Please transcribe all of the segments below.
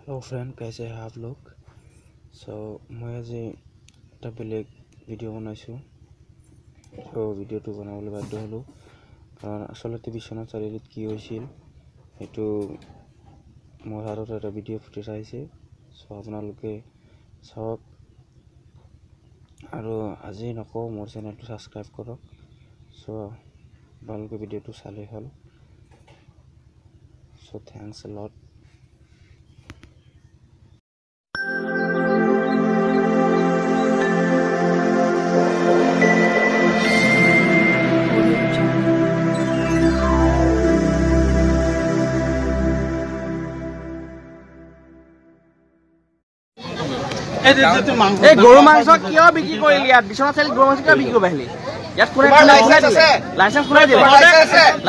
Hello friend, कैसे हैं आप लोग। मैं आज एक बेलेग भिडिओ बनाइছোঁ। भिडिओ बनाबले बाध्य हलो कारण आसलते बिश्वनाथ चारिआलित कि होइছিল हेतु मोर हातत एटा भिडिओ फुटेज आइছে। आपनालोके चाওক आरो আজি नकौ मोर चेनेलটো साबस्क्राइब करक। आपनालोके भिडिओটো चाले हल। थैंक्स अ लट। গরু মাংস কিয় বিক্রি কৰিলি ইয়াত বিশ্বনাথ চাৰিআলিত গৰু মাংস কিয় বিক্ৰি কৰিব আহিলি ইয়াত কোনে লাইসেন্স কোনে দিলে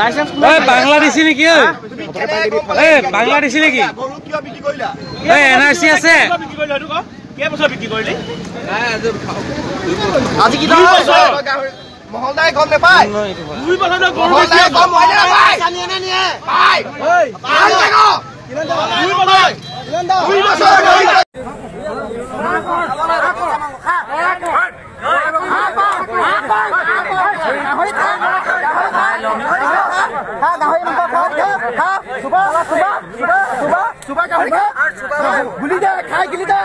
লাইসেন্স কোনে বাংলাদেশী নেকি বাংলাদেশী নেকি গরু কিয় বিক্রি কৰিলা এনআৰসি আছে বিক্ৰি কৰিলা এটো ক কে বছৰ বিক্ৰি কৰিলি আজি কি মহলদাই গম নেপায় দুই বছৰ গরু মহলদাই গম হয় না ভাই জানি এনে নিয়ে ভাই ওই ভাই দেখো দুই বছৰ দুই বছৰ গুলি দে খাই গিলি দে